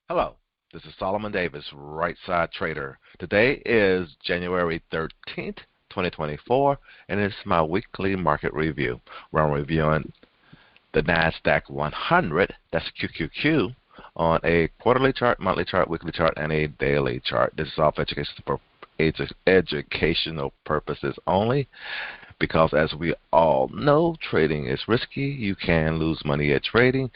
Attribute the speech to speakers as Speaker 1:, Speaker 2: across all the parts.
Speaker 1: Hello, this is Solomon Davis, Right Side Trader. Today is January 13th, 2024, and it's my weekly market review where I'm reviewing the NASDAQ 100, that's QQQ, on a quarterly chart, monthly chart, weekly chart, and a daily chart. This is all for educational purposes only, because as we all know, trading is risky. You can lose money at trading.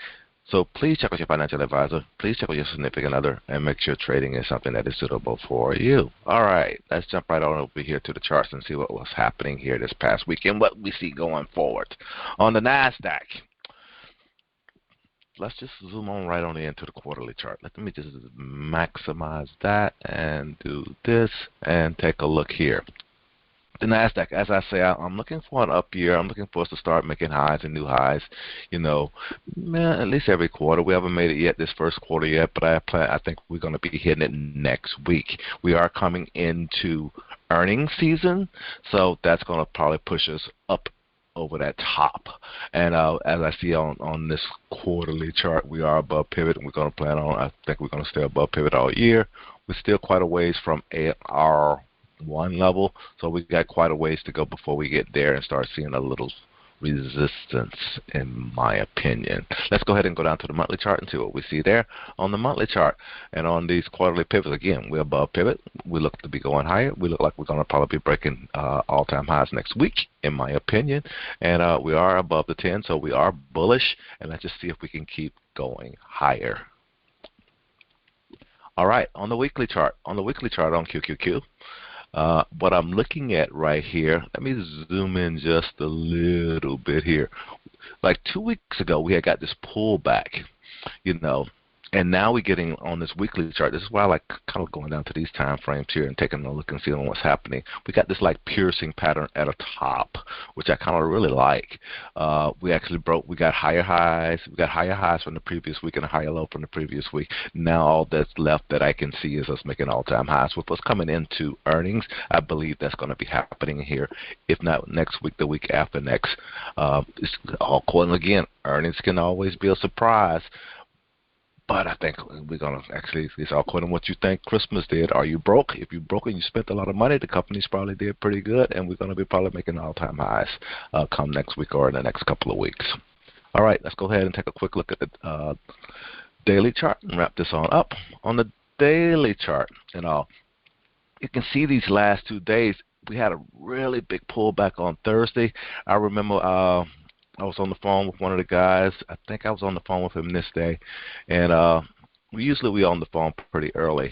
Speaker 1: So please check with your financial advisor. Please check with your significant other and make sure trading is something that is suitable for you. All right, let's jump right on over here to the charts and see what was happening here this past week and what we see going forward. On the NASDAQ, let's just zoom on right on into the quarterly chart. Let me just maximize that and do this and take a look here. The NASDAQ, as I say, I'm looking for an up year. I'm looking for us to start making highs and new highs, at least every quarter. We haven't made it yet this first quarter yet, but I think we're going to be hitting it next week. We are coming into earnings season, so that's going to probably push us up over that top. And as I see on this quarterly chart, we are above pivot, and we're going to I think we're going to stay above pivot all year. We're still quite a ways from our one level, so we got quite a ways to go before we get there and start seeing a little resistance, in my opinion. Let's go ahead and go down to the monthly chart and see what we see there on the monthly chart. And on these quarterly pivots, again, we're above pivot. We look to be going higher. We look like we're going to probably be breaking all-time highs next week, in my opinion. And we are above the 10, so we are bullish. And let's just see if we can keep going higher. All right, on the weekly chart on QQQ, what I'm looking at right here, let me zoom in just a little bit here. Like 2 weeks ago, we had got this pullback, and now we're getting on this weekly chart. This is why I like kind of going down to these time frames here and taking a look and seeing what's happening. We got this like piercing pattern at a top, which I kind of really like. We actually we got higher highs. We got higher highs from the previous week and a higher low from the previous week. Now all that's left that I can see is us making all-time highs. With us coming into earnings, I believe that's going to be happening here. If not next week, the week after next. It's all coin again. Earnings can always be a surprise. But I think we're going to actually, it's all according to what you think Christmas did. Are you broke? If you're broke and you spent a lot of money, the companies probably did pretty good, and we're going to be probably making all-time highs come next week or in the next couple of weeks. All right, let's go ahead and take a quick look at the daily chart and wrap this on up. On the daily chart, you can see these last 2 days, we had a really big pullback on Thursday. I remember I was on the phone with one of the guys. I think I was on the phone with him this day, and we on the phone pretty early.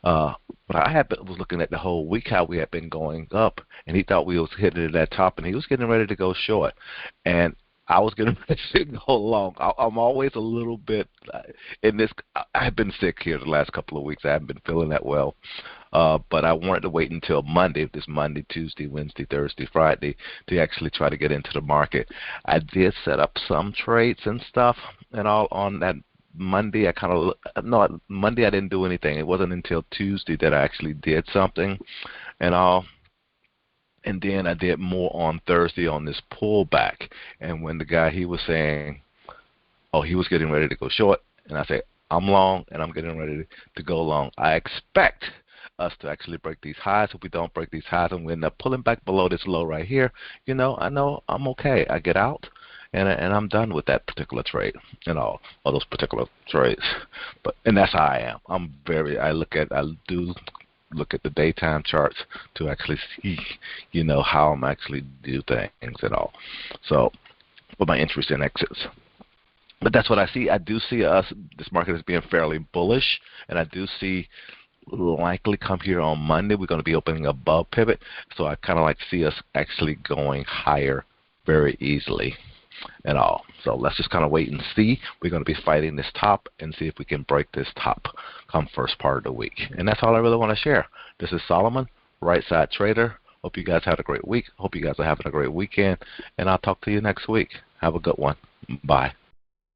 Speaker 1: But was looking at the whole week how we had been going up, and he thought we was hitting it at top, and he was getting ready to go short, and I was getting ready to go long. I'm always a little bit in this. I've been sick here the last couple of weeks. I haven't been feeling that well. But I wanted to wait until Monday, this Monday, Tuesday, Wednesday, Thursday, Friday, to actually try to get into the market. I did set up some trades and stuff and all on that Monday. Monday I didn't do anything. It wasn't until Tuesday that I actually did something and all. And then I did more on Thursday on this pullback. And when the guy, he was saying, he was getting ready to go short. And I said, I'm long and I'm getting ready to go long. I expect us to actually break these highs. If we don't break these highs and we end up pulling back below this low right here, I know I'm okay. I get out and I'm done with that particular trade, all those particular trades. And that's how I am. I do look at the daytime charts to actually see, how I'm actually do things and all. So for my interest in exits. But that's what I see. I do see this market as being fairly bullish, and I do see likely come here on Monday we're going to be opening above pivot, so I kind of like see us actually going higher very easily and all. So let's just kind of wait and see. We're going to be fighting this top and see if we can break this top come first part of the week. And that's all I really want to share. This is Solomon, Right Side Trader. Hope you guys had a great week. Hope you guys are having a great weekend, and I'll talk to you next week. Have a good one. Bye.